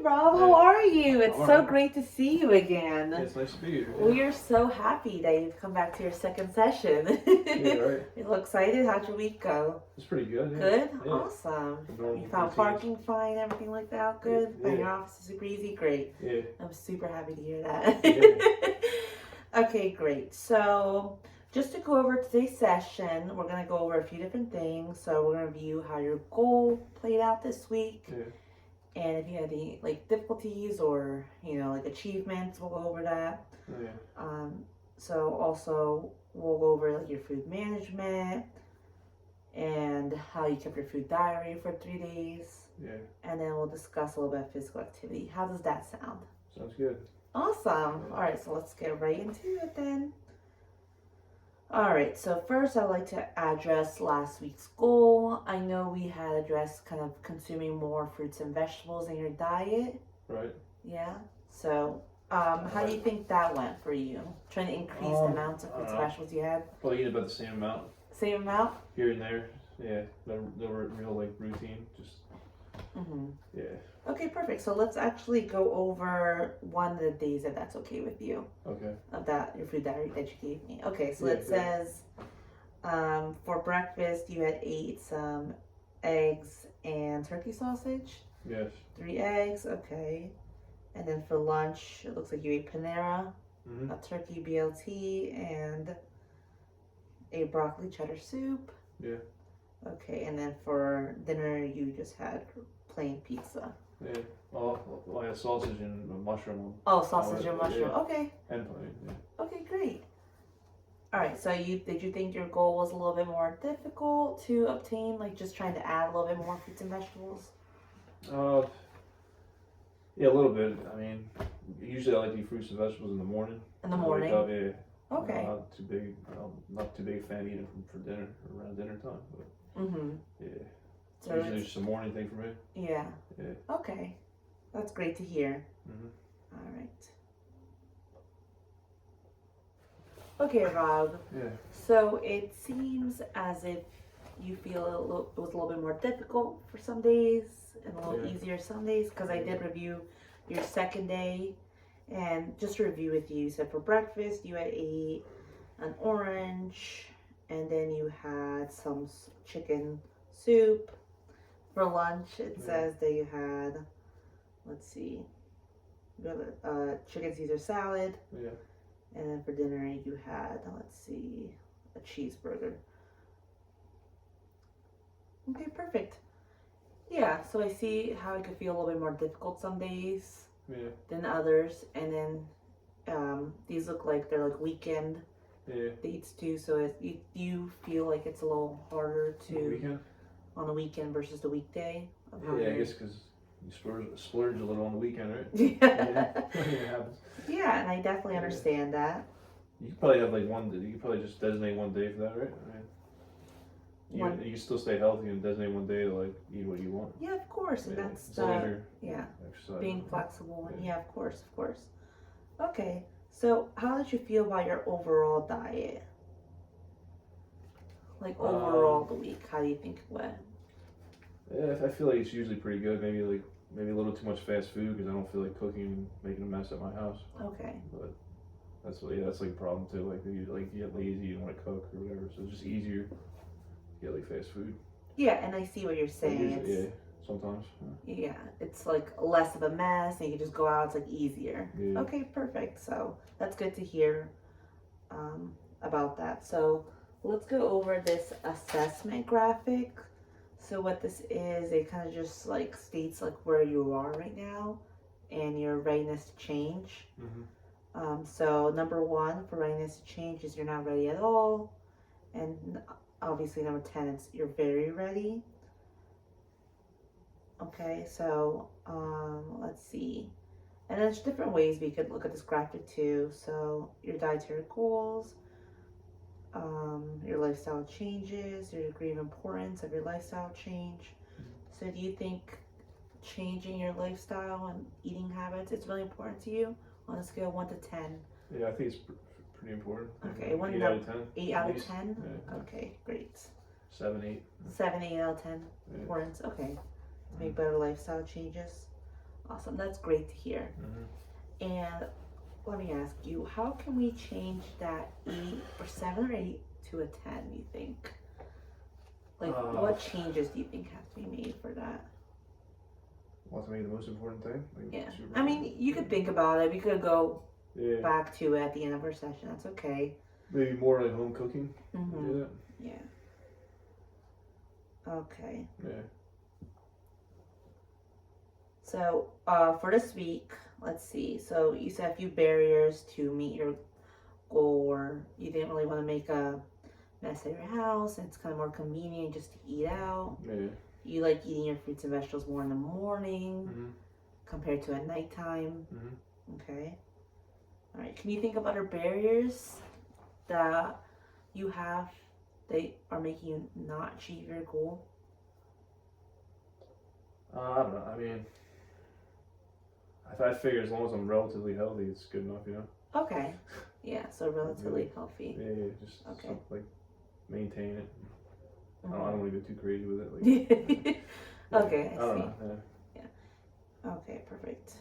Rob. How are you? It's All so right. great to see you again. It's nice to be here. We are so happy that you've come back to your second session. Yeah, right. You look excited. How'd your week go? It's pretty good. Yeah. Good? Yeah. Awesome. Normal You found routines. parking fine, everything like that? Good? Yeah. And your office is super easy? Great. Yeah. I'm super happy to hear that. Yeah. Okay, great. So, just to go over today's session, we're going to go over a few different things. So, we're going to review how your goal played out this week. Yeah. And if you had any like difficulties or like achievements, we'll go over that. Yeah. So also we'll go over like your food management and how you kept your food diary for 3 days. Yeah. And then we'll discuss a little bit of physical activity. How does that sound? Sounds good. Awesome. Yeah. All right, so let's get right into it then. All right, so first I'd like to address last week's goal. I know we had addressed kind of consuming more fruits and vegetables in your diet. Right. Yeah. So, how do you think that went for you? Trying to increase the amounts of fruits and vegetables you had? Probably eat about the same amount Same amount? here and there. Yeah. No real like routine. Just. Mm-hmm. Yeah. Okay, perfect. So let's actually go over one of the days if that's okay with you. Okay. Of that, your food diary that you gave me. Okay, so Yeah, it says, for breakfast you had ate some eggs and turkey sausage. Yes. 3 eggs, okay. And then for lunch, it looks like you ate Panera, Mm-hmm. a turkey BLT, and a broccoli cheddar soup. Yeah. Okay, and then for dinner, you just had plain pizza. Yeah. I had sausage and a mushroom. Oh, sausage and yeah. mushroom. Okay. And plain. Yeah. Okay, great. All right, so did you think your goal was a little bit more difficult to obtain, like just trying to add a little bit more fruits and vegetables? Yeah, a little bit. I mean, usually I like to eat fruits and vegetables in the morning. In the When I morning? wake up, yeah. Okay. Not too big a fan eating for dinner around dinner time, but Mm-hmm. yeah. So Usually it's, it's just a morning thing for me. yeah. Yeah. Okay. That's great to hear. Mm-hmm. All right. Okay, Rob. Yeah. So it seems as if you feel it was a little bit more difficult for some days and a little Yeah. easier some days, because I did review your second day. And just to review with you, so for breakfast you had ate an orange, and then you had some chicken soup. For lunch it Yeah. says that you had, let's see, you had a chicken Caesar salad. Yeah. And then for dinner you had, let's see, a cheeseburger. Okay, perfect. Yeah, so I see how it could feel a little bit more difficult some days Yeah. than others. And then these look like they're like weekend Yeah. dates too. So you feel like it's a little harder The to weekend? on the weekend versus the weekday? Of how Yeah, I you're- guess because you splurge a little on the weekend, right? Yeah. It happens. Yeah, and I definitely Yeah. understand that. You could probably have like you could probably just designate one day for that, right? I mean, you can still stay healthy and designate one day to like eat what you want. Yeah, of course, and Yeah, that's as long as you're yeah. exercising. Being flexible, and Yeah. yeah, of course. Okay, so how did you feel about your overall diet? Like overall the week, how do you think it went? Yeah, I feel like it's usually pretty good. Maybe a little too much fast food because I don't feel like cooking and making a mess at my house. Okay. But that's like a problem too. Like you get lazy, you don't want to cook or whatever. So it's just easier to get like fast food. Yeah, and I see what you're saying. Usually, It's, yeah, sometimes. yeah, it's like less of a mess, and you can just go out. It's like easier. Yeah. Okay, perfect. So that's good to hear about that. So let's go over this assessment graphic. So what this is, it kind of just like states like where you are right now and your readiness to change. Mm-hmm. So number 1 for readiness to change is you're not ready at all, and obviously number 10 is you're very ready. Okay, so let's see, and there's different ways we could look at this graphic too. So your dietary goals, your lifestyle changes, your degree of importance of your lifestyle change. So do you think changing your lifestyle and eating habits is really important to you on a scale of 1 to 10? Yeah, I think it's pretty important. Okay, 8 out of 10. 8 out of least. 10? Yeah. Okay, great. 7, 8. 7, 8 out of 10 Yeah. importance. Okay, to make better lifestyle changes. Awesome. That's great to hear. Mm-hmm. And let me ask you, how can we change that 7 or 8 to a 10, you think? Like, what changes do you think have to be made for that? What's maybe the most important thing? Like, Yeah. I mean, you could think about it. We could go yeah. back to it at the end of our session. That's okay. Maybe more like home cooking. Mm-hmm. Do that. Yeah. Okay. Yeah. So, for this week, let's see. So, you said a few barriers to meet your goal, or you didn't really want to make a mess at your house, and it's kind of more convenient just to eat out. Yeah. You like eating your fruits and vegetables more in the morning Mm-hmm. compared to at nighttime. Mm-hmm. Okay. All right. Can you think of other barriers that you have that are making you not achieve your goal? I don't know. I mean, I figure as long as I'm relatively healthy, it's good enough, you know. Okay. Yeah. So relatively healthy. Yeah. Just Okay. like maintain it. Mm-hmm. I don't want to go too crazy with it. Like, okay. I don't see. know. Yeah. Okay. Perfect.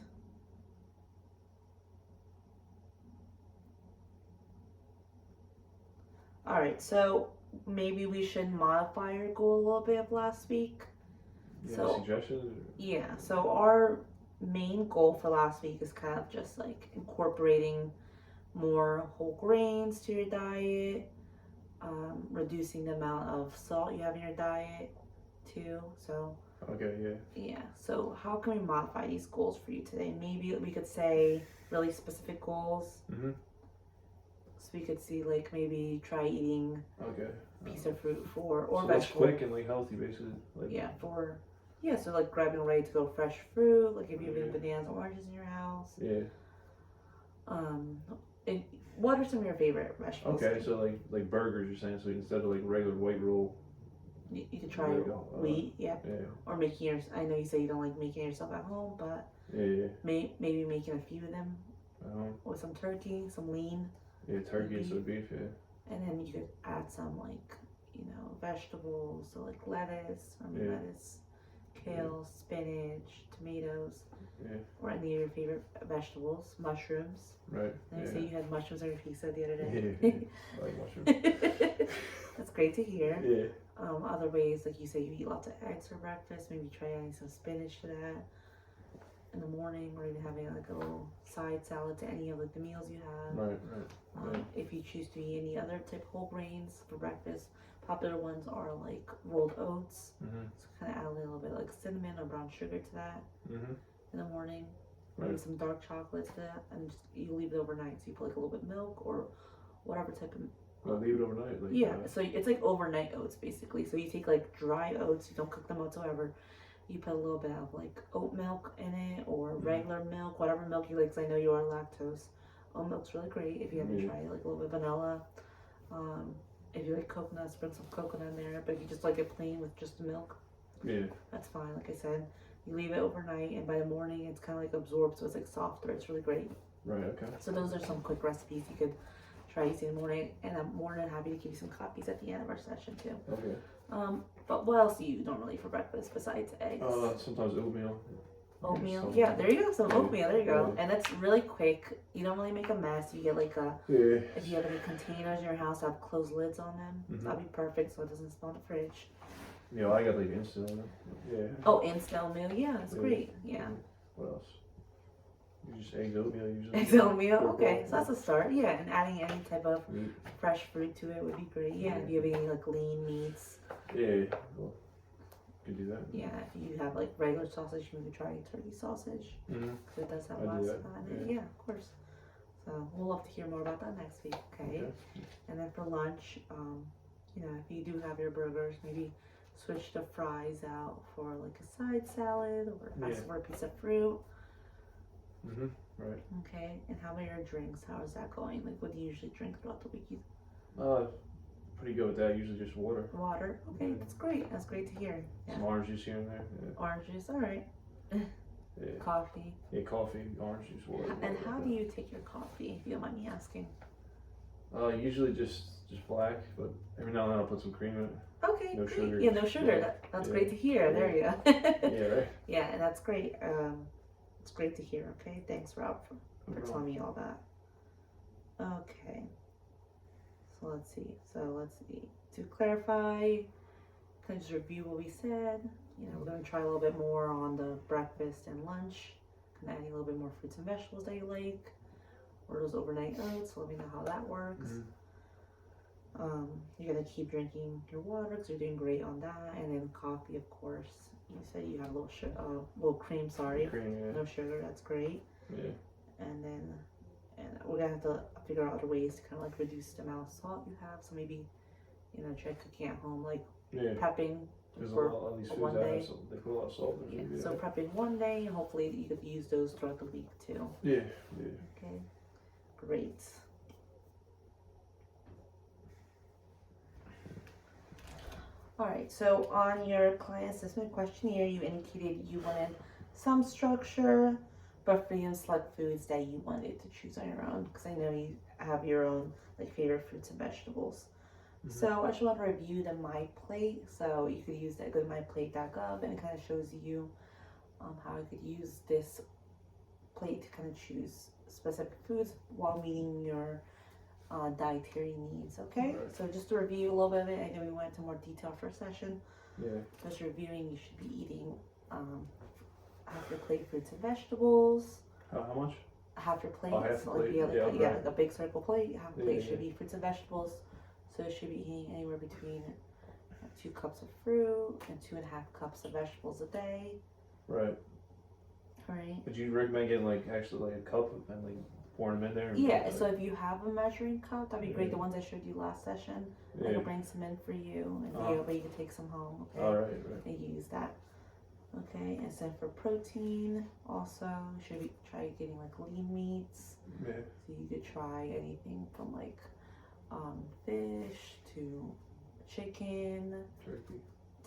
All right. So maybe we should modify our goal a little bit of last week. You So- have suggestions? Yeah, so our main goal for last week is kind of just like incorporating more whole grains to your diet, reducing the amount of salt you have in your diet too. So Okay. Yeah. yeah, so how can we modify these goals for you today? Maybe we could say really specific goals. Mm-hmm. So we could see like maybe try eating Okay. a piece of fruit or so that's vegetable. quick and like healthy, basically. Like, Yeah, so like grabbing ready to go fresh fruit, like if you have any Yeah. bananas or oranges in your house. Yeah. And what are some of your favorite vegetables? Okay. So like burgers, you're saying? So instead of like regular white roll. You could try There you go. wheat, yeah, Yeah. or making yours. I know you say you don't like making it yourself at home, but Yeah. maybe making a few of them Uh-huh. with some turkey, some lean, Yeah. Turkey instead of beef. Yeah. and then you could add some like vegetables, so like lettuce, Yeah. lettuce, kale, spinach, tomatoes, Yeah. or any of your favorite vegetables, mushrooms. Right. And you Yeah. say you had mushrooms on your pizza the other Yeah. day. I like mushrooms. That's great to hear. Yeah. Other ways, like you say, you eat lots of eggs for breakfast. Maybe try adding some spinach to that in the morning, or even having like a little side salad to any of like the meals you have. Right. Right. If you choose to eat any other type of whole grains for breakfast, popular ones are like rolled oats. Mm-hmm. So kind of add a little bit like cinnamon or brown sugar to that Mm-hmm. in the morning. Maybe Right. some dark chocolate to that, and just you leave it overnight. So you put like a little bit of milk or whatever type of. Well, leave it overnight. Like, Yeah, so it's like overnight oats basically. So you take like dry oats, you don't cook them whatsoever. You put a little bit of like oat milk in it or regular milk, whatever milk you like. 'Cause I know you are lactose. Oat milk's really great if you haven't tried it. Like a little bit of vanilla. If you like coconut, sprinkle some coconut in there. But if you just like it plain with just the milk, Yeah. that's fine. Like I said, you leave it overnight, and by the morning it's kind of like absorbed, so it's like softer. It's really great. Right. Okay. So those are some quick recipes you could try using in the morning, and I'm more than happy to give you some copies at the end of our session too. Okay. But what else do you eat normally for breakfast besides eggs? Sometimes oatmeal. Oatmeal. some- Yeah, there you go. Some Yeah. oatmeal. There you go. Yeah. And that's really quick. You don't really make a mess. You get like Yeah. if you have any containers in your house that have closed lids on them, Mhm. that'd be perfect so it doesn't smell in the fridge. You know, I got like instant on it. Yeah. Oh, instant oatmeal. Yeah, that's Yeah. great. Yeah. What else? You just eggs oatmeal usually. Eggs oatmeal. Yeah, Okay, cool. so that's a start. Yeah, and adding any type of Meat. fresh fruit to it would be great. Yeah, if you have any like lean meats. Yeah. Well, could do that. Yeah, if you have like regular sausage, you can try turkey sausage Mm-hmm. because it does have I do lots that, of fat in it. yeah. Yeah, of course. So we'll love to hear more about that next week. Okay. Okay. And then for lunch, if you do have your burgers, maybe switch the fries out for like a side salad or ask Yeah. for a piece of fruit. Mm-hmm. Right. Okay. And how about your drinks? How is that going? Like, what do you usually drink throughout the week? Pretty good with that. Usually just water. Water. Okay, Yeah. that's great. That's great to hear. Yeah. Some orange juice here and there. Yeah. Orange juice. All right. Yeah. Coffee. Yeah. Coffee, orange juice, water. And water, how like do you take your coffee? If you don't mind me asking. that. Usually just black, but every now and then I'll put some cream in it. Okay, No great. sugar. Yeah, no sugar. Yeah. That's Yeah. great to hear. There you go. Yeah. Right. Yeah, and that's great. It's great to hear. Okay, thanks, Rob, for telling me all that. Okay. So let's see. To clarify, kind of just review what we said. We're gonna try a little bit more on the breakfast and lunch. Kind of adding a little bit more fruits and vegetables that you like, or those overnight oats. So let me know how that works. You're gonna keep drinking your water because you're doing great on that, and then coffee, of course. You said you had a little cream. Sorry, no sugar. That's great. Yeah. And we're gonna have to figure out other ways to kind of like reduce the amount of salt you have. So maybe, try cooking at home, like prepping. There's for a lot of these foods one that day. have they put a lot of salt in Yeah. food. So prepping one day, and hopefully you could use those throughout the week too. Yeah. Okay. Great. All right, so on your client assessment questionnaire, you indicated you wanted some structure, but for you select foods that you wanted to choose on your own, because I know you have your own like favorite fruits and vegetables. So I just want to review the My Plate. So you could use that, go to myplate.gov, and it kind of shows you how you could use this plate to kind of choose specific foods while meeting your dietary needs. Okay, Right. So just to review a little bit of it, I know we went into more detail first session. Yeah. Just reviewing, you should be eating half your plate fruits and vegetables. How much? Half your plate. Half So the plate. like a big circle plate. Half the plate Yeah. should be fruits and vegetables. So you should be eating anywhere between 2 cups of fruit and 2.5 cups of vegetables a day. Right. All right. Would you recommend getting like actually like a cup and like pouring them in there? Yeah. So if you have a measuring cup, that'd be great. The ones I showed you last session. I can bring some in for you, and you can take some home. Okay. All right. And use that. Okay. And so for protein, also you should try getting like lean meats. Yeah. So you could try anything from like fish to chicken,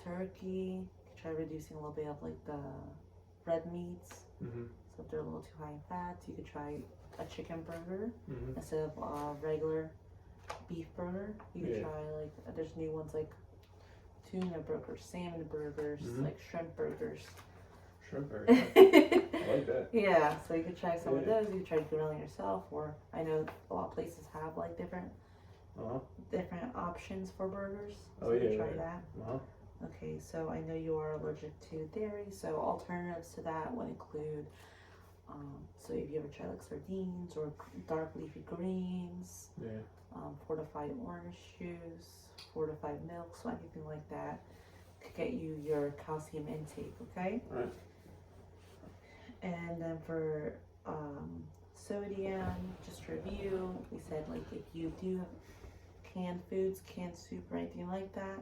turkey. You could try reducing a little bit of like the red meats. So if they're a little too high in fat, you could try a chicken burger instead of regular beef burger. You could try like there's new ones like tuna burgers, salmon burgers, like shrimp burgers. Shrimp burger. I like that. Yeah, so you could try some of those. You could try grilling yourself, or I know a lot of places have like different options for burgers. So you could try that. Okay, so I know you are allergic to dairy, so alternatives to that would include, so if you ever try like sardines or dark leafy greens, fortified orange juice, fortified milk, so anything like that could get you your calcium intake, okay? Right. And then for sodium, just to review, we said like if you do have canned foods, canned soup or anything like that,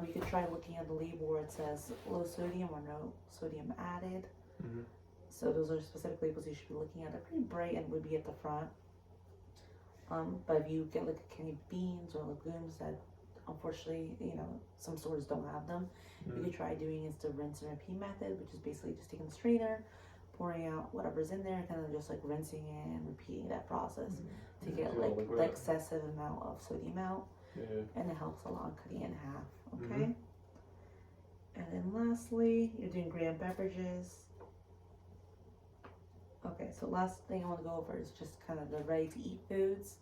you could try looking at the label where it says low sodium or no sodium added. So those are specific labels you should be looking at. They're pretty bright and would be at the front. But if you get like candied beans or legumes that unfortunately, some stores don't have them, you could try doing is the rinse and repeat method, which is basically just taking the strainer, pouring out whatever's in there, kind of just like rinsing it and repeating that process to get like the excessive amount of sodium out. And it helps a lot cutting it in half. Okay. And then lastly, you're doing graham beverages. Okay, so last thing I want to go over is just kind of the ready to eat foods,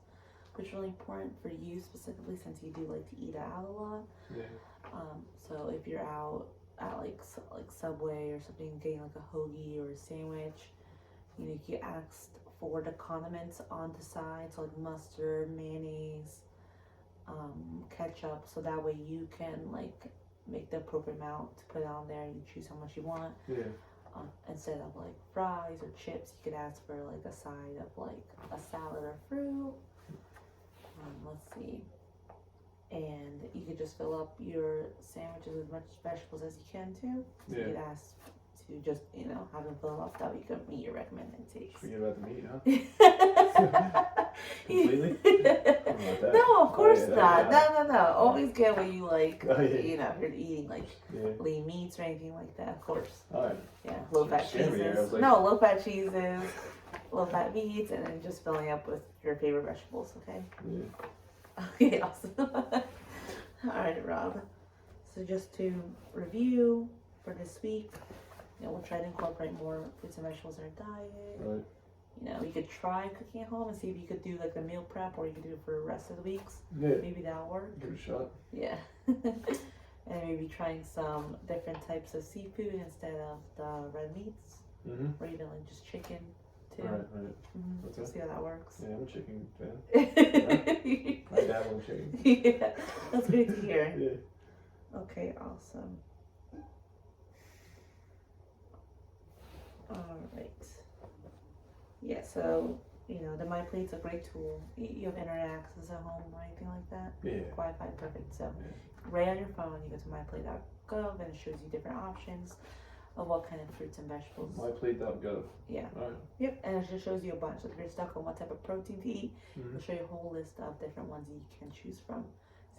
which is really important for you specifically since you do like to eat out a lot. So if you're out at like Subway or something, getting like a hoagie or a sandwich, you get asked for the condiments on the side, so like mustard, mayonnaise, ketchup, so that way you can like make the appropriate amount to put on there and you choose how much you want. Instead of like fries or chips, you could ask for like a side of like a salad or fruit. Let's see. And you could just fill up your sandwiches with as much vegetables as you can too. So you could ask to just, have them fill up, that way you could meet your recommended intake. Forget about the meat, huh? Completely? No, of course not. No. Always get what you like. If you're eating like lean meats or anything like that, of course. Alright. Yeah, low fat cheeses. Low fat cheeses, low fat meats, and then just filling up with your favorite vegetables, okay? Okay, awesome. Alright, Rob. So just to review for this week, we'll try to incorporate more fruits and vegetables in our diet. Right. You could try cooking at home and see if you could do like a meal prep, or you could do it for the rest of the weeks. Yeah. Maybe that'll work. Give it a shot. Yeah. And maybe trying some different types of seafood instead of the red meats, or even like just chicken too. Right. Mm-hmm. Okay. See how that works. Yeah, I'm a chicken fan. I dabble in chicken. Yeah, that's great to hear. Yeah. Okay, awesome. All right. Yeah, so the MyPlate's a great tool. You have internet access at home or anything like that? Yeah. Wi-Fi, perfect. So Yeah. right on your phone, you go to myplate.gov and it shows you different options of what kind of fruits and vegetables. MyPlate.gov. Yeah. Alright. Yep, and it just shows you a bunch. Like if you're stuck on what type of protein to eat, Mm-hmm. it'll show you a whole list of different ones that you can choose from.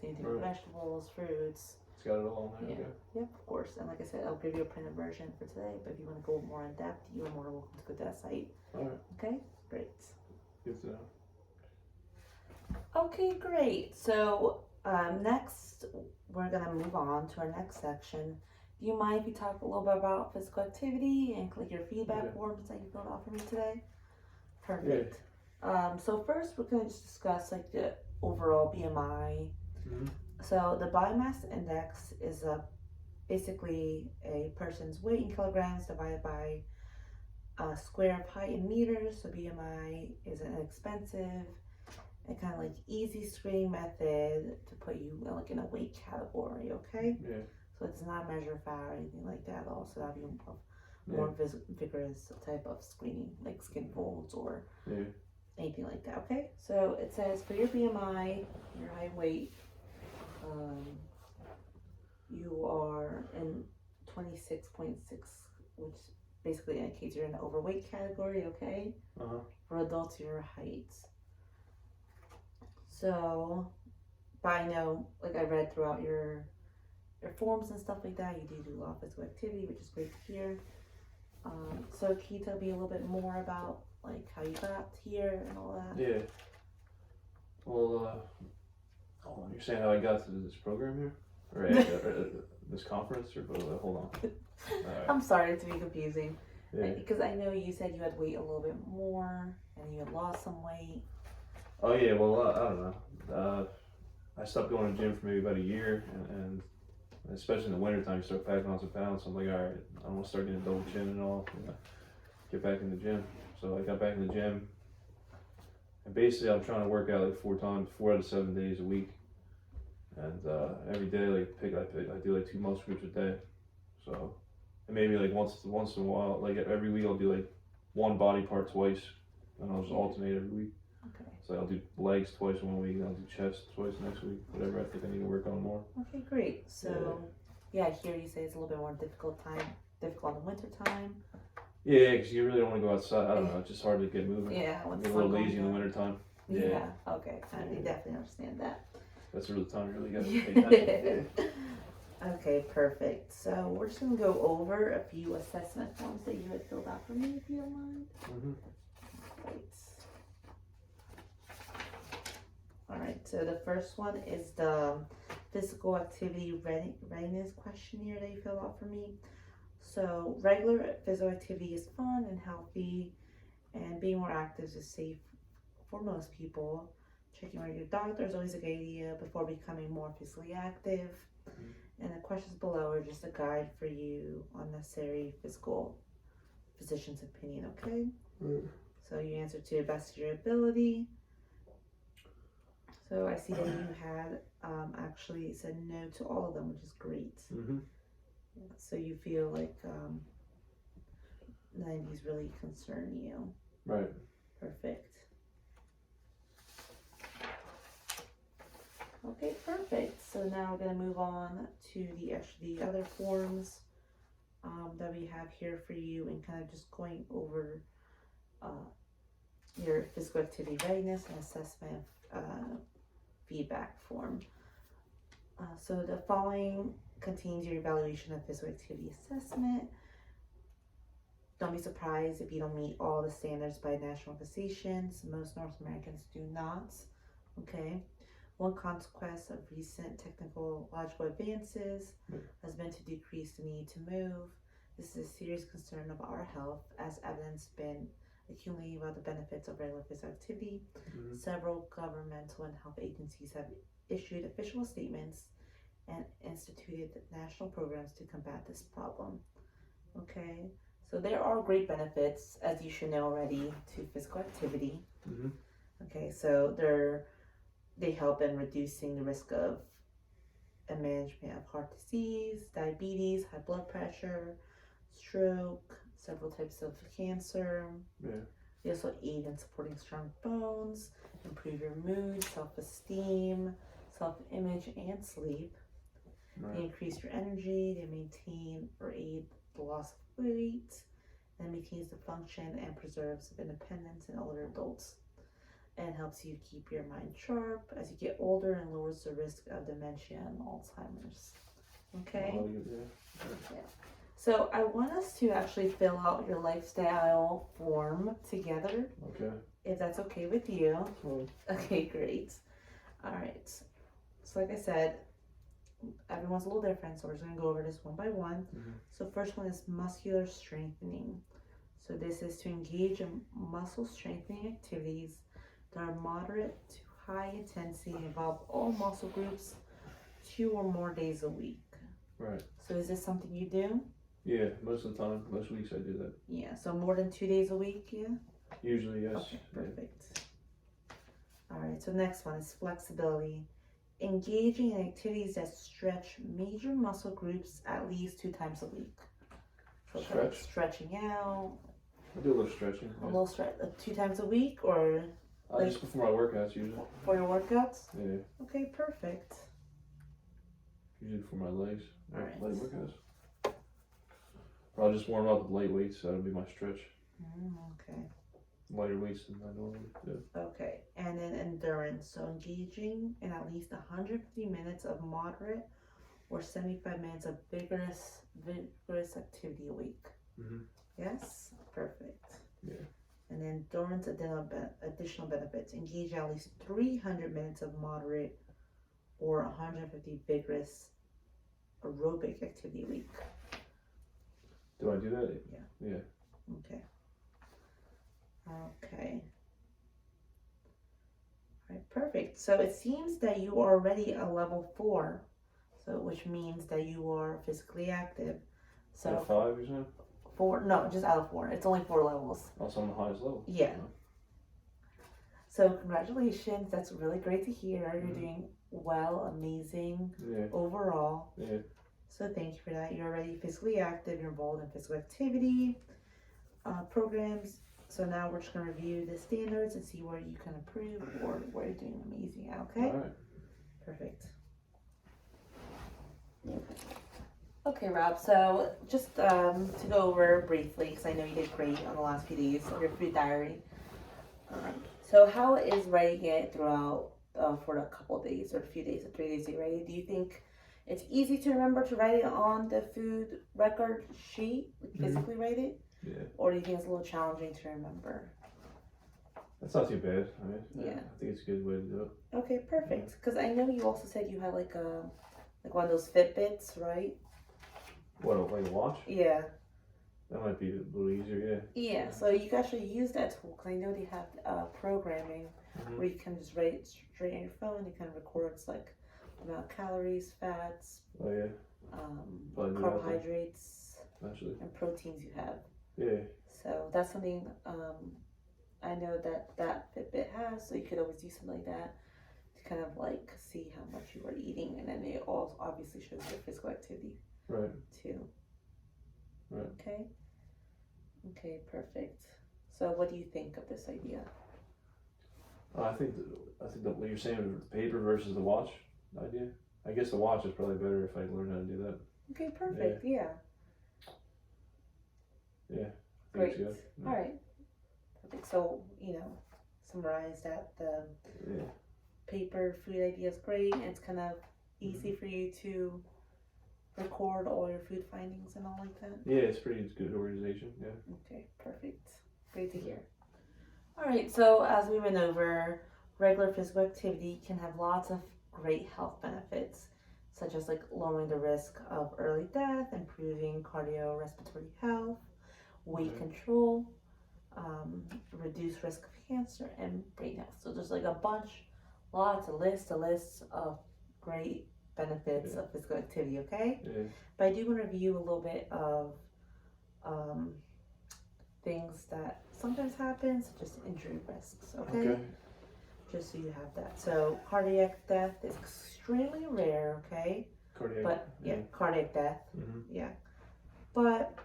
Same thing with Right. vegetables, fruits. It's got it all in there. Yeah. Okay. Yep, of course. And like I said, I'll give you a printed version for today, but if you want to go more in depth, you are more than welcome to go to that site. Alright. Okay? Great. Good to know. Okay, great. So next, we're going to move on to our next section. Do you mind if we talk a little bit about physical activity and click your feedback Yeah. forms that you filled out for me today? Perfect. So first, we're going to just discuss like the overall BMI. Mm-hmm. So the body mass index is basically a person's weight in kilograms divided by a square of height in meters. So BMI is an inexpensive and kind of like easy screening method to put you like in a weight category. Okay. Yeah. So it does not measure fat or anything like that at all. So that'd be a more vigorous type of screening, like skin folds or anything like that. Okay. So it says for your BMI, your height and weight, you are in 26.6, which basically indicates you're in the overweight category. Okay. For adults, your height. So, but I know, like I read throughout your forms and stuff like that, you do a lot of physical activity, which is great to hear. So can you tell me a little bit more about like how you got here and all that? Yeah. Well, you're saying how I got to this program here? Or this conference? Or hold on. Right. I'm sorry to be confusing. Yeah. Because I know you said you had weight a little bit more and you had lost some weight. Oh yeah, well I don't know. I stopped going to the gym for maybe about a year, and especially in the wintertime, you start packing on some pounds. So I'm like, all right, I want to start getting a double chin and all. Get back in the gym. So I got back in the gym, and basically I'm trying to work out like 4 out of 7 days a week, and every day I do like 2 muscle groups a day. So and maybe like once in a while, like every week I'll do like 1 body part twice, and I'll just alternate every week. Okay. So I'll do legs twice 1 week, and I'll do chest twice next week. Whatever I think I need to work on more. Okay, great. So yeah, I hear you say it's a little bit more difficult in the winter time. Yeah, because you really don't want to go outside. I don't know. It's just hard to get moving. Yeah, when Get the a little sun lazy goes in the down. wintertime. Yeah. Okay. I definitely understand that. That's really the time you really got to pay attention. Okay, perfect. So we're just gonna go over a few assessment forms that you had filled out for me, if you don't mind. Mm-hmm. Great. All right. So the first one is the physical activity readiness questionnaire that you filled out for me. So regular physical activity is fun and healthy, and being more active is safe for most people. Checking with your doctor is always a good idea before becoming more physically active. And the questions below are just a guide for you on necessary physician's opinion, okay? So you answer to the best of your ability. So I see that you had actually said no to all of them, which is great. Mm-hmm. So you feel like none of these really concern you. Right. Perfect. Okay, perfect. So now we're going to move on to the other forms that we have here for you, and kind of just going over your physical activity readiness and assessment feedback form. So the following contains your evaluation of physical activity assessment. Don't be surprised if you don't meet all the standards by national organizations. Most North Americans do not. Okay. One consequence of recent technological advances has been to decrease the need to move. This is a serious concern of our health, as evidence been accumulating about the benefits of regular physical activity. Mhm. Several governmental and health agencies have issued official statements and instituted national programs to combat this problem. Okay, so there are great benefits, as you should know already, to physical activity. Mhm. Okay, so they help in reducing the risk of and management of heart disease, diabetes, high blood pressure, stroke, several types of cancer. Yeah. They also aid in supporting strong bones, improve your mood, self-esteem, self-image, and sleep. They Right. increase your energy, they maintain or aid the loss of weight, and maintains the function and preserves independence in older adults, and helps you keep your mind sharp as you get older and lowers the risk of dementia and Alzheimer's. Okay? Oh, yeah. So I want us to actually fill out your lifestyle form together, Okay. if that's okay with you. Well, Okay, great. All right. So like I said, everyone's a little different, so we're just gonna go over this one by one. Mhm. So first one is muscular strengthening. So this is to engage in muscle strengthening activities that are moderate to high intensity and involve all muscle groups 2 or more days a week. right. So is this something you do? Yeah, most of the time, most weeks I do that. Yeah, so more than 2 days a week, yeah? Usually, yes. Okay, perfect. All right, so next one is flexibility. Engaging in activities that stretch major muscle groups at least 2 times a week. So kind of like stretching out, I do a little stretching. a little 2 times a week, or Just before my workouts, usually. for your workouts? Yeah, Okay, perfect. usually for my legs. Alright. Leg workouts. Or I'll just warm up with light weights, so that'll be my stretch. Okay. Lighter weights than I normally do. Okay, and then endurance. So engaging in at least 150 minutes of moderate or 75 minutes of vigorous activity a week. Mhm. Yes, perfect. Yeah. And then endurance additional benefits. Engage at least 300 minutes of moderate or 150 vigorous aerobic activity a week. Do I do that? Yeah. Yeah. Okay. Okay. All right, perfect. So it seems that you are already a level 4, so which means that you are physically active. So Out of 5, you're saying? 4? No, just out of 4. It's only 4 levels. Also on the highest level. Yeah. So congratulations. That's really great to hear. You're Mhm. doing well, amazing Yeah. overall. Yeah. So thank you for that. You're already physically active. You're involved in physical activity programs. So now we're just going to review the standards and see where you can improve or where you're doing amazing. Okay? All right. Perfect. Okay, Rob. So just to go over briefly, because I know you did great on the last few days of your food diary. So how is writing it throughout for a couple of days or a few days or 3 days you write it? Do you think it's easy to remember to write it on the food record sheet, like physically write it? Yeah. Or do you think it's a little challenging to remember? That's not too bad. I mean, Yeah. I think it's a good way to do it. Okay, perfect. Because I know you also said you had like one of those Fitbits, right? What, like a watch? Yeah. That might be a little easier, Yeah, so you can actually use that tool because I know they have programming Mhm. where you can just write it straight on your phone. It kind of records like the amount of calories, fats, yeah. Oh, yeah. Probably do that then. carbohydrates, Actually. and proteins you have. Yeah. So that's something I know that Fitbit has. So you could always do something like that to kind of like see how much you are eating, and then it also obviously shows your physical activity Right. too. Right. Okay. Okay, perfect. So what do you think of this idea? I think that what you're saying with the paper versus the watch idea. I guess the watch is probably better if I learn how to do that. Okay, perfect. Yeah. Yeah. I think Great. it's good. Yeah. All right. Perfect. So, summarize that the Yeah. paper food idea is great. And it's kind of easy for you to record all your food findings and all like that. Yeah, it's good organization. Yeah. Okay, perfect. Great to hear. All right, so as we went over, regular physical activity can have lots of great health benefits. such as like lowering the risk of early death, improving cardiorespiratory health, weight control, reduce risk of cancer, and brain health. So there's like lots of lists of great benefits of physical activity, okay? Yeah. But I do want to review a little bit of things that sometimes happen, such as injury risks, okay? Just so you have that. So cardiac death is extremely rare, okay? Cardiac death, but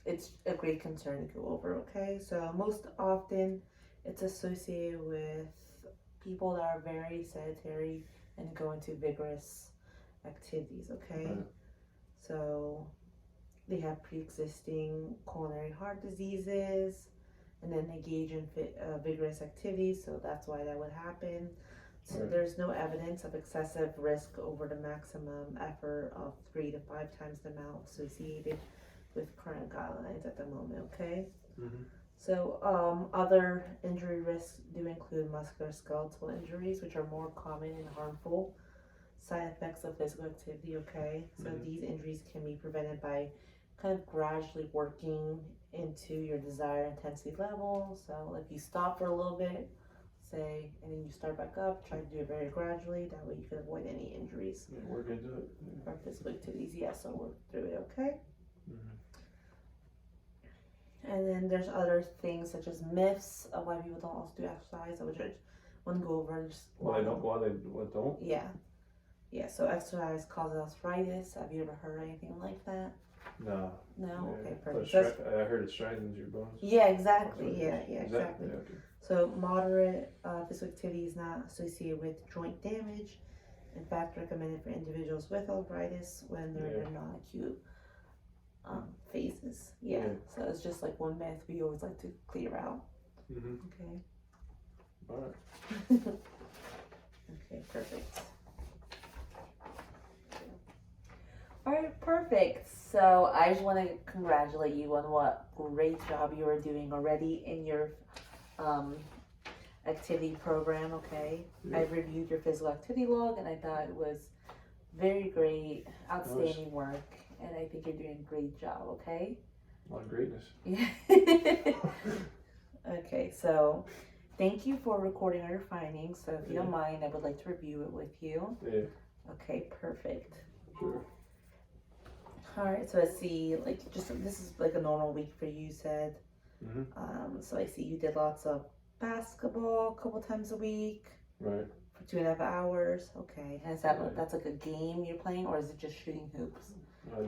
it's a great concern to go over, okay? So most often it's associated with people that are very sedentary and go into vigorous activities, okay? So they have pre-existing coronary heart diseases, and then engage in vigorous activities, so that's why that would happen. So there's no evidence of excessive risk over the maximum effort of 3 to 5 times the amount associated with current guidelines at the moment, okay? So other injury risks do include musculoskeletal injuries, which are more common and harmful side effects of physical activity, okay? So these injuries can be prevented by kind of gradually working into your desired intensity level. So if you stop for a little bit, say, and then you start back up, try to do it very gradually. That way you can avoid any injuries. Yeah, work into it. From physical activities, so work through it, okay? And then there's other things such as myths of why people don't also do exercise, which I want to go over. Why don't? Yeah, so exercise causes arthritis. Have you ever heard anything like that? No. No? Okay, perfect. I heard it strengthens your bones. Yeah, exactly. Yeah, exactly. Okay. So moderate physical activity is not associated with joint damage. In fact, recommended for individuals with arthritis when they're in non-acute phases. So it's just like one myth we always like to clear out. Okay. All right. Okay, perfect. All right, perfect. So I just want to congratulate you on what great job you are doing already in your activity program, okay? I reviewed your physical activity log and I thought it was very great, outstanding work, and I think you're doing a great job, okay? A lot of greatness. Yeah. Okay, so thank you for recording all your findings. So if you don't mind, I would like to review it with you. Okay, perfect. Sure. Alright, so I see, like, this is like a normal week for you, said. So I see you did lots of basketball a couple times a week. Right. For 2.5 hours. Okay. And is that's like a game you're playing, or is it just shooting hoops?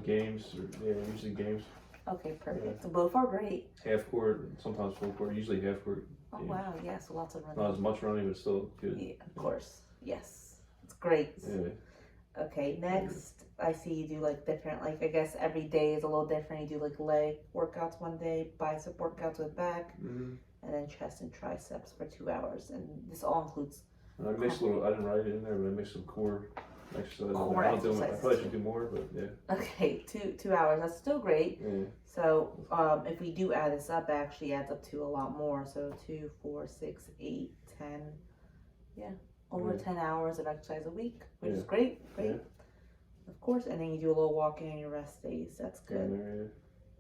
Games, usually games. Okay, perfect. So both are great. Half court, sometimes full court, usually half court. Oh wow, so lots of running. Not as much running, but still good. Yeah, of course. Yes. It's great. Yeah. Okay, next I see you do like different, like I guess every day is a little different. You do like leg workouts one day, bicep workouts with back, and then chest and triceps for 2 hours. And this all includes. I mixed a little. I didn't write it in there, but I mixed some core exercises. I probably should do more, but yeah. Okay, 2 hours. That's still great. Yeah. So if we do add this up, it actually adds up to a lot more. So 2, 4, 6, 8, 10. Yeah, over 10 hours of exercise a week, which is great. Great. Yeah. Of course, and then you do a little walking on your rest days. That's good.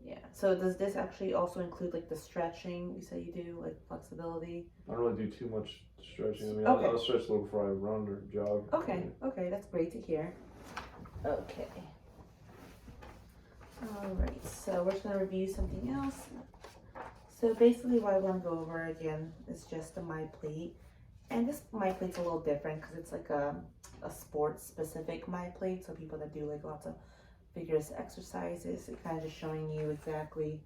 Yeah. So does this actually also include like the stretching you said you do, like flexibility? I don't really do too much stretching. I mean, I'll stretch a little before I run or jog. Okay. Okay, that's great to hear. Okay. All right. So we're just gonna review something else. So basically, what I want to go over again is just the MyPlate, and this MyPlate's a little different because it's like a sports specific MyPlate. So people that do like lots of vigorous exercises, it's kind of just showing you exactly.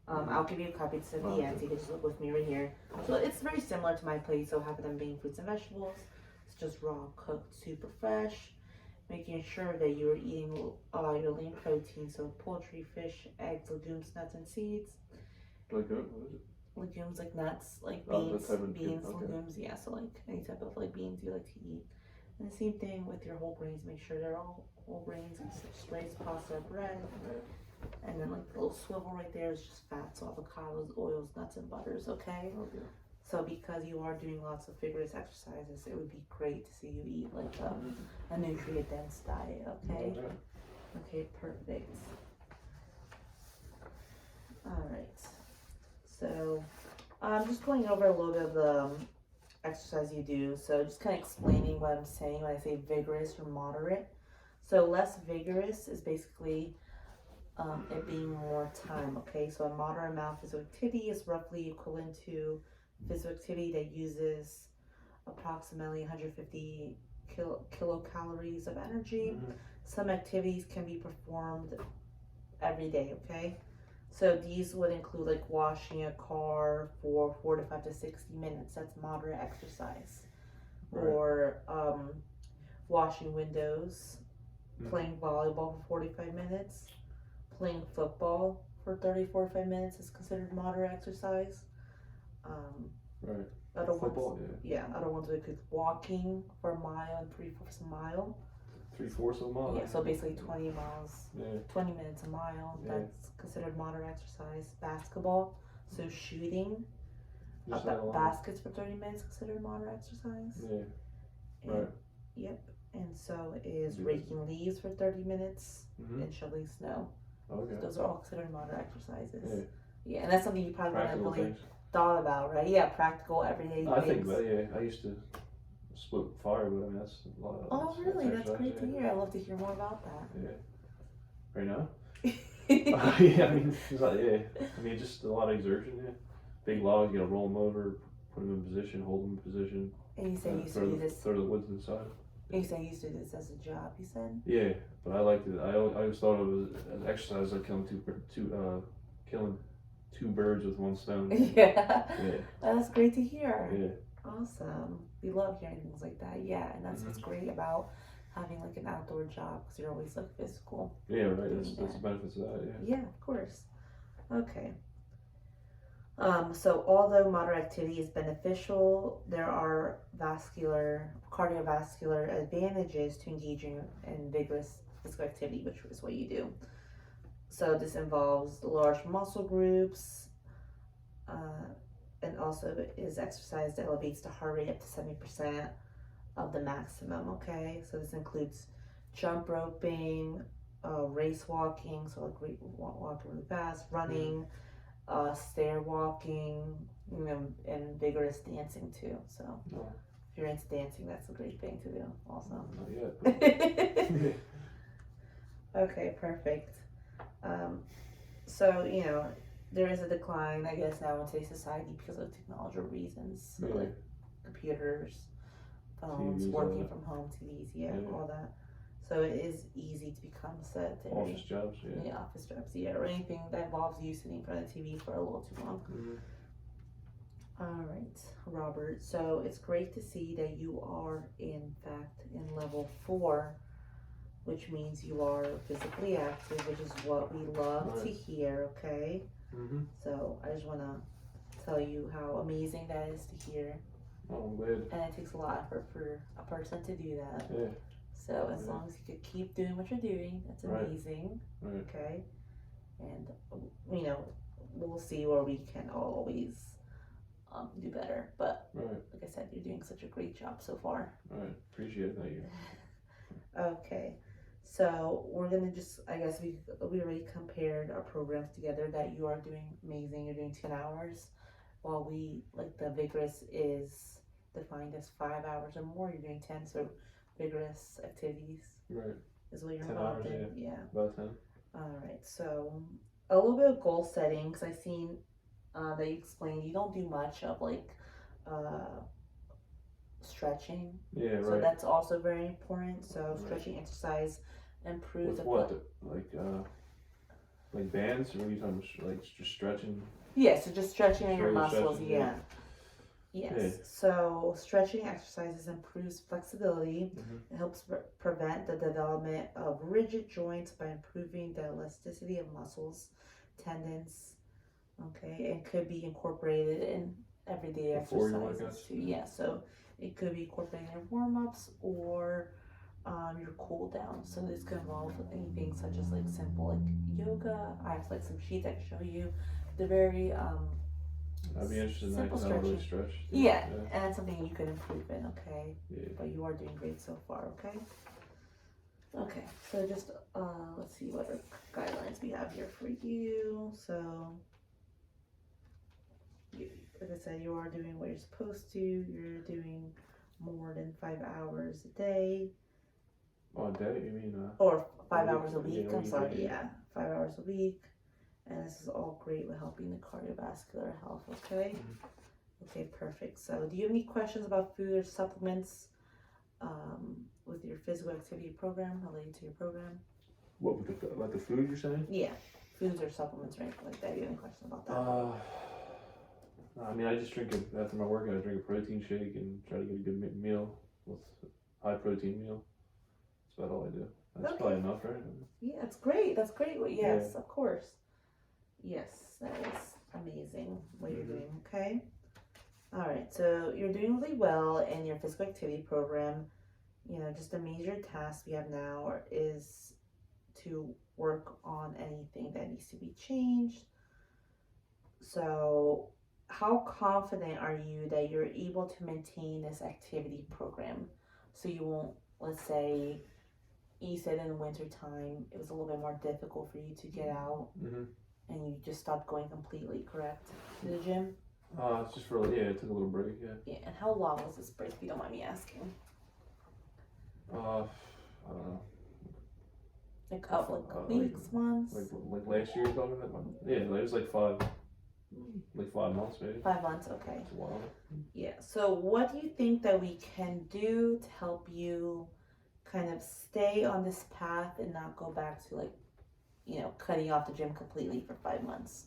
I'll give you a copy to the end, so you can just look with me right here. So it's very similar to MyPlate, so half of them being fruits and vegetables. It's just raw, cooked, super fresh. Making sure that you're eating your lean protein, so poultry, fish, eggs, legumes, nuts, and seeds. Like what is it? Legumes like nuts, like beans, legumes, so like any type of like beans you like to eat. And the same thing with your whole grains, make sure they're all whole grains, such rice, pasta, bread. And then like the little swivel right there is just fats, so avocados, oils, nuts, and butters, okay? So because you are doing lots of vigorous exercises, it would be great to see you eat like a nutrient dense diet. Okay. Alright. Okay. Perfect. All right. So I'm just going over a little bit of the exercise you do. So just kind of explaining what I'm saying when I say vigorous or moderate. So less vigorous is basically it being more time. Okay, so a moderate amount of physical activity is roughly equivalent to physical activity that uses approximately 150 kilocalories of energy. Mhm. Some activities can be performed every day. Okay, so these would include like washing a car for 45 to 60 minutes. That's moderate exercise. Right. Or washing windows, Mhm. playing volleyball for 45 minutes, playing football for 30 45 minutes is considered moderate exercise. Right. Other Football, ones, yeah, other ones would include walking for a mile and 3/4 a mile. 3/4 of a mile. Yeah, so basically 20 miles, Yeah. 20 minutes a mile. Yeah. That's considered moderate exercise. Basketball, so shooting Just that long. baskets for 30 minutes considered moderate exercise. Yeah. And, Right. Yep. And so is Yeah. raking leaves for 30 minutes Mhm. and shoveling snow. Okay. Those are all considered moderate exercises. Yeah. Yeah, and that's something you probably haven't Practical really things. thought about, right? Yeah, practical everyday I things. think about it, yeah. I used to split firewood. I mean, that's a lot of. Oh, really? That's exercise, great to yeah. hear. I'd love to hear more about that. Yeah. Right now? Yeah, I mean, it's like, yeah. I mean, just a lot of exertion, yeah. Big logs, you gotta roll them over, put them in position, hold them in position. And you said you used to do this. Throw the wood to the side. You said you used to do this as a job. You said. Yeah, but I liked it. I always thought of it as exercise, like killing killing two birds with one stone. Yeah. Yeah. That's great to hear. Yeah. Awesome. We love hearing things like that. Yeah, and that's what's great about having like an outdoor job because you're always like physical. Yeah, right. doing That's the that. benefits of that. Yeah. Yeah, of course. Okay. So although moderate activity is beneficial, there are cardiovascular advantages to engaging in vigorous physical activity, which is what you do. So this involves large muscle groups, and also is exercise that elevates the heart rate up to 70% of the maximum. Okay, so this includes jump roping, race walking, so like walking really fast, running, stair walking, and vigorous dancing too. So No. if you're into dancing, that's a great thing to do also. Not yet. Okay, perfect. So there is a decline, I guess, now in today's society because of technological reasons. So like computers, phones, TVs, working from home, TVs, Yeah. all that. So it is easy to become sedentary. Office jobs, yeah. Yeah, office jobs, yeah, or anything that involves you sitting in front of the TV for a little too long. Mhm. All right, Robert. So it's great to see that you are in fact in level 4, which means you are physically active, which is what we love to hear. Okay. Mhm. So I just want to tell you how amazing that is to hear. Oh, I'm glad. And it takes a lot of effort for a person to do that. Yeah. So as long as you could keep doing what you're doing, that's amazing. Right. Okay. And we'll see where we can always do better. But Right. like I said, you're doing such a great job so far. Right. Appreciate it. Thank you. Okay. So we're gonna I guess we already compared our programs together. That you are doing amazing. You're doing 10 hours, while the vigorous is defined as 5 hours or more. You're doing 10. So vigorous activities Right. is what you're 10 involved hours, in. Yeah. About 10. All right. So a little bit of goal setting, because I've seen that you explained you don't do much of stretching. Yeah. So Right. that's also very important. So Right. stretching exercise improves With what? Like bands? Or what are you talking about? Like just stretching? Yeah, so just stretching on your Further muscles, stretching, yeah. Yes. Yeah. So stretching exercises improves flexibility. Mhm. It helps prevent the development of rigid joints by improving the elasticity of muscles, tendons. Okay, it could be incorporated in everyday Before your exercises workouts? too. Yeah, so it could be incorporated in your warm-ups or your cool down. So this could involve anything such as like simple like yoga. I have like some sheets I can show you. They're very I'd be interested in that Simple because I don't really stretch. Yeah, and that's something you could improve in, okay? Yeah. But you are doing great so far, okay? Okay, so just, let's see what other guidelines we have here for you. So, like I said, you are doing what you're supposed to. You're doing more than 5 hours a day. Oh, a day? You mean? Or 5 a week, hours a week, yeah, I'm sorry, yeah. yeah. 5 hours a week. And this is all great with helping the cardiovascular health, okay? Okay, perfect. So, do you have any questions about food or supplements with your physical activity program, related to your program? What with about the food you're saying? Yeah, foods or supplements or anything like that. Do you have any questions about that? I mean, I just drink it after my workout. I drink a protein shake and try to get a good meal with high protein meal. That's about all I do. That's Okay. probably enough, right? Yeah, that's great. That's great. Well, yes, Yeah. of course. Yes, that is amazing what you're doing. Okay. All right. So you're doing really well in your physical activity program. You know, just a major task we have now is to work on anything that needs to be changed. So, how confident are you that you're able to maintain this activity program? So you won't, let's say, you said in the winter time it was a little bit more difficult for you to get out, and you just stopped going completely, correct, to the gym? It's just for it took a little break, yeah. Yeah, and how long was this break, if you don't mind me asking? I don't know. Like weeks, months? Like last year, you're talking about? Yeah, it was like 5 months maybe. 5 months, okay. It's a while. Yeah, so what do you think that we can do to help you kind of stay on this path and not go back to, like, you know, cutting off the gym completely for 5 months?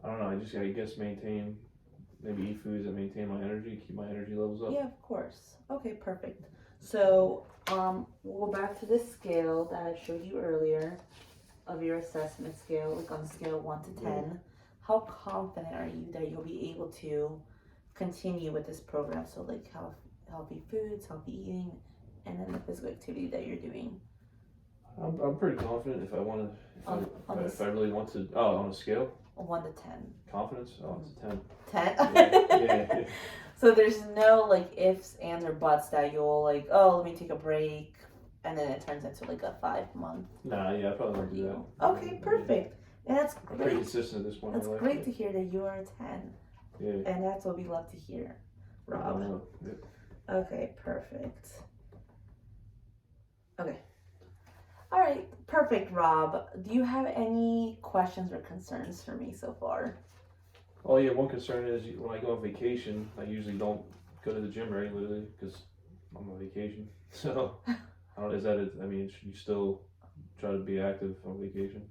I don't know. I guess maybe eat foods that maintain my energy, keep my energy levels up. Yeah, of course. Okay, perfect. So, we'll go back to this scale that I showed you earlier of your assessment scale, like on a scale of 1 to 10. How confident are you that you'll be able to continue with this program? So, like, healthy foods, healthy eating, and then the physical activity that you're doing. I'm pretty confident if I want to, if I really want to. Oh, on a scale? 1 to 10. Confidence? Oh, it's a 10. 10? Yeah. So there's no, like, ifs, ands, or buts that you'll, like, oh, let me take a break, and then it turns into, like, a 5 month. Nah, yeah, I probably won't do that. Okay, perfect. And that's I'm great. pretty consistent at this point. That's great to hear that you are a 10. Yeah. And that's what we love to hear, Rob. Okay, perfect. Okay. All right, perfect, Rob. Do you have any questions or concerns for me so far? Oh yeah, one concern is when I go on vacation, I usually don't go to the gym regularly because I'm on vacation. So, is that it? I mean, should you still try to be active on vacation?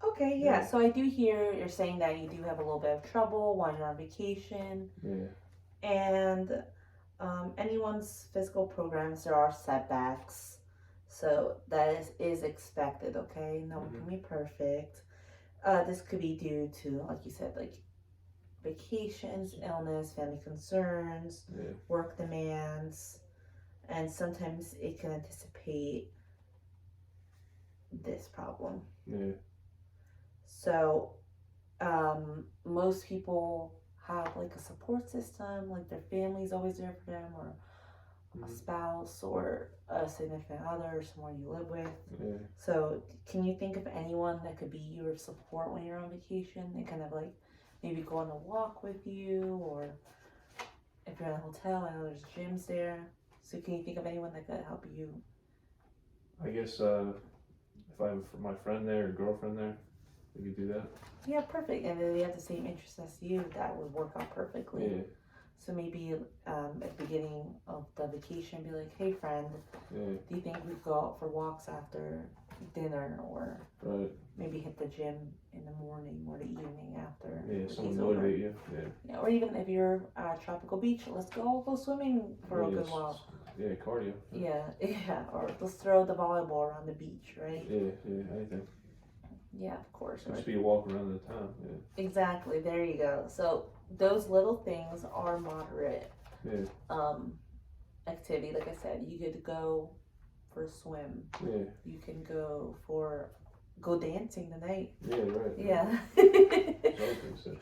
Okay, yeah. So I do hear you're saying that you do have a little bit of trouble while you're on vacation. Yeah. And anyone's physical programs, there are setbacks. So that is expected, okay? No one can be perfect. This could be due to, like you said, like vacations, illness, family concerns, work demands, and sometimes it can anticipate this problem. Yeah. So, most people have like a support system, like their family's always there for them, or a spouse, or a significant other, or someone you live with. Yeah. So, can you think of anyone that could be your support when you're on vacation and kind of like maybe go on a walk with you, or if you're in a hotel, I know there's gyms there. So, can you think of anyone that could help you? I guess if I have my friend there or girlfriend there, we could do that. Yeah, perfect. And then they have the same interests as you, that would work out perfectly. Yeah. So maybe at the beginning of the vacation, be like, hey friend, do you think we go out for walks after dinner, or maybe hit the gym in the morning or the evening after? Yeah, someone motivate you. Yeah, or even if you're at Tropical Beach, let's go swimming for a good while. Yeah, cardio. Yeah, or let's throw the volleyball around the beach, right? Yeah, anything. Yeah, of course. Just be a walk around the town. Yeah. Exactly. There you go. So those little things are moderate. Activity. Like I said, you could go for a swim. Yeah. You can go for go dancing tonight. Yeah, right. Yeah. Something, so.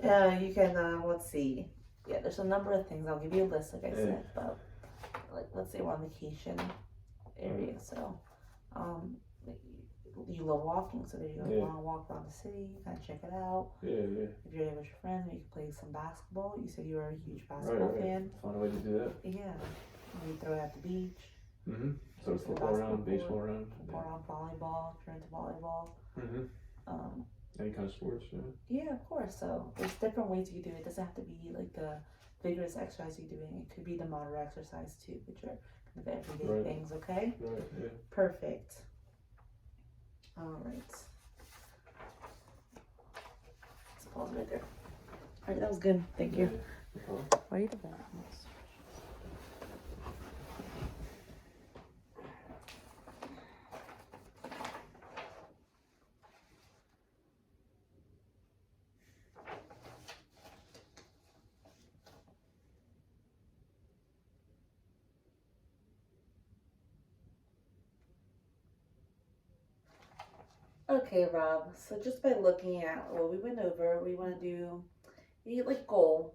Yeah, you can, let's see. Yeah, there's a number of things. I'll give you a list, like I Yeah. said, but like, let's say we're on vacation area, so, like, you love walking, so there you go. You Yeah. want to walk around the city, kind of check it out. Yeah, yeah. If you're there with your friends, maybe you can play some basketball. You said you were a huge basketball Right. fan. Find a way to do that. Yeah. Maybe throw it at the beach. Mm-hmm. Throw So some football around, basketball baseball around. Football around, volleyball, if you're into volleyball. Mm-hmm. Um, Any kind of sports, yeah. Yeah, of course. So there's different ways you can do it. It doesn't have to be like the vigorous exercise you're doing. It could be the moderate exercise too, which are kind of everyday Right. things, okay? Right, yeah. Perfect. All right. Let's pause right there. All right, that was good. Thank you. Yeah. No problem. Why are you the best? Okay, Rob. So just by looking at what we went over, we want to do like goal.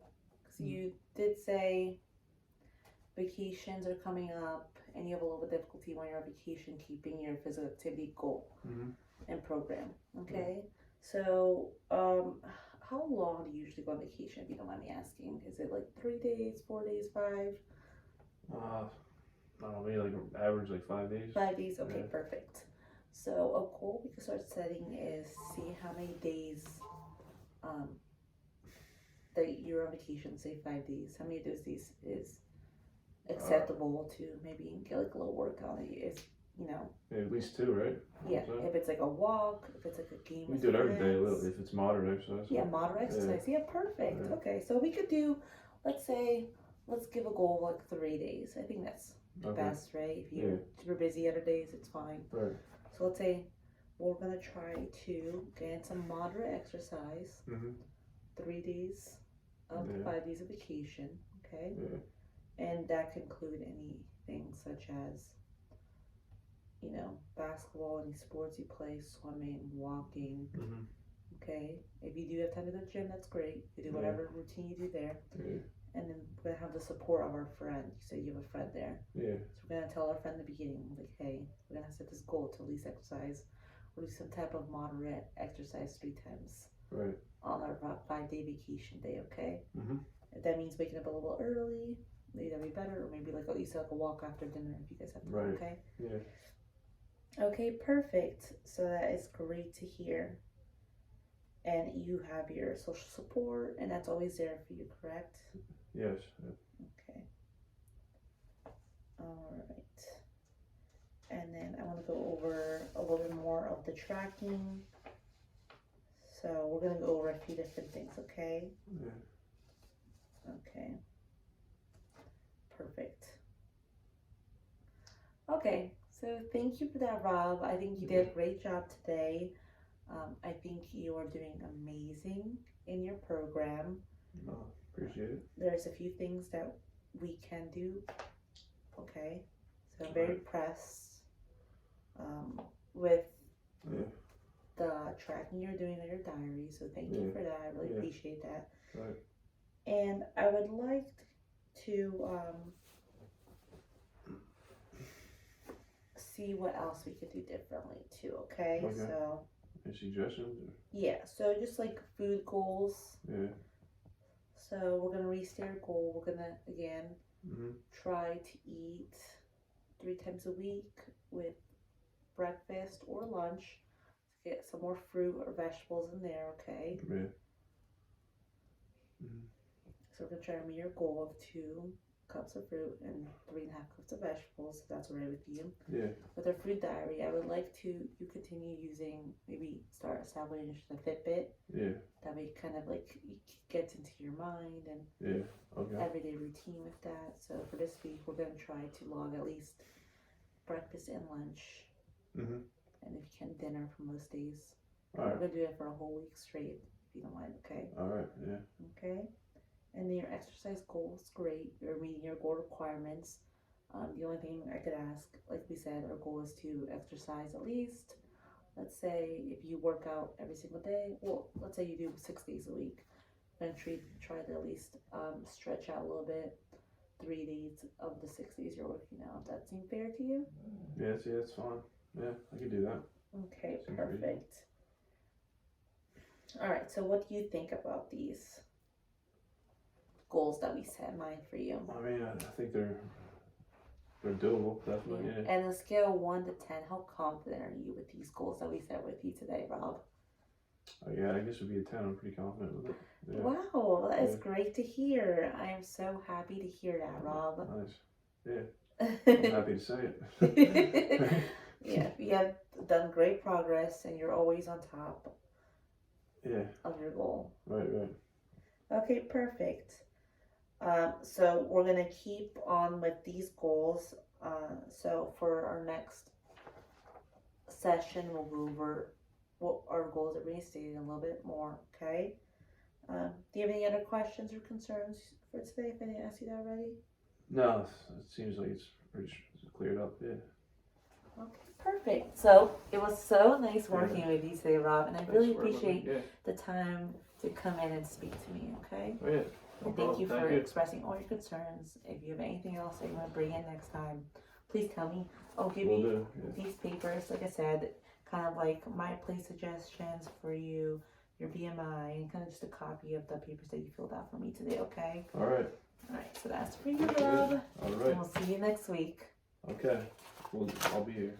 So you did say vacations are coming up, and you have a little bit of difficulty when you're on vacation keeping your physical activity goal Mm-hmm. and program. Okay. So how long do you usually go on vacation? If you don't mind me asking, is it like 3 days, 4 days, 5? I don't know, maybe like average like 5 days. 5 days. Okay, Yeah. perfect. So a goal we can start setting is see how many days that you're on vacation, say 5 days. How many of those days is acceptable to maybe get like a little workout? Is Yeah, at least 2, right? yeah. So, If it's like a walk, if it's like a game. we with do it every day, a friends. little, if it's moderate exercise. Yeah, moderate exercise. Yeah, perfect. Yeah. Okay, so we could do, let's say, let's give a goal of like 3 days. I think that's the Okay. best, right? If you're super busy other days, it's fine. Right. So let's say we're gonna try to get some moderate exercise, Mm-hmm. 3 days up to Yeah. 5 days of vacation, okay? Yeah. And that could include anything such as, basketball, any sports you play, swimming, walking, Mm-hmm. okay? If you do have time to go to the gym, that's great. You do Yeah. whatever routine you do there. Yeah. And then we're gonna have the support of our friend. You say you have a friend there. Yeah. So we're gonna tell our friend in the beginning, like, hey, we're gonna set this goal to at least exercise or do some type of moderate exercise 3 times Right. on our 5-day vacation day, okay? Mm-hmm. If that means waking up a little early, maybe that'd be better, or maybe like you said, like a walk after dinner if you guys have time, Right. okay? Yeah. Okay, perfect. So that is great to hear. And you have your social support, and that's always there for you, correct? Yes. Okay. All right. And then I want to go over a little bit more of the tracking. So we're going to go over a few different things, okay? Yeah. Okay. Perfect. Okay, so thank you for that, Rob. I think you did a great job today. I think you are doing amazing in your program. No, appreciate it. There's a few things that we can do. Okay, so I'm very Right. impressed with Yeah. the tracking you're doing on your diary. So thank you Yeah. for that. I really Yeah. appreciate that. Right. And I would like to see what else we could do differently too. Okay, Okay. so Any suggestions? yeah, so just like food goals. Yeah. So we're gonna restate our goal. We're gonna again Mm-hmm. try to eat 3 times a week with breakfast or lunch. Get some more fruit or vegetables in there, okay? Yeah. Mm-hmm. So we're gonna try to meet your goal of 2 cups of fruit and 3.5 cups of vegetables, if that's alright with you. Yeah. With our food diary, I would like you continue using, maybe start establishing a Fitbit. Yeah. That way kind of like gets into your mind and Yeah. Okay. everyday routine with that. So for this week, we're going to try to log at least breakfast and lunch, Mm-hmm. and if you can, dinner for most days. All We're right. going to do it for a whole week straight, if you don't mind, okay? All right. Yeah. Okay. And then your exercise goal is great. You're meeting your goal requirements. The only thing I could ask, like we said, our goal is to exercise at least. Let's say if you work out every single day, well, let's say you do 6 days a week, then try to at least stretch out a little bit 3 days of the 6 days you're working out. That seem fair to you? Yeah, it's fine. Yeah, I can do that. Okay, Seems perfect. All right, so what do you think about these goals that we set in mind for you? I mean, I think they're doable, definitely. Yeah. And on a scale of 1 to 10, how confident are you with these goals that we set with you today, Rob? Yeah, I guess it would be a 10. I'm pretty confident with it. Yeah. Wow, that is Yeah. great to hear. I am so happy to hear that, Rob. Nice. Yeah, I'm happy to say it. Yeah, you have done great progress and you're always on top Yeah, of your goal. right. Okay, perfect. So we're gonna keep on with these goals. So for our next session, we'll go over what our goals are reinstated a little bit more. Okay. Do you have any other questions or concerns for today? If I didn't ask you that already. No, it seems like it's pretty cleared up. Yeah. Okay, perfect. So it was so nice working with you today, Rob, and I really appreciate the time to come in and speak to me. Okay. Oh, yeah. No And thank you problem. for expressing all your concerns. If you have anything else that you want to bring in next time, please tell me. I'll give Will you do. Yeah. these papers, like I said, kind of like my place suggestions for you, your BMI, and kind of just a copy of the papers that you filled out for me today, okay? All right. Alright, so that's for you, Good. Rob. All And right. we'll see you next week. Okay. Well, I'll be here.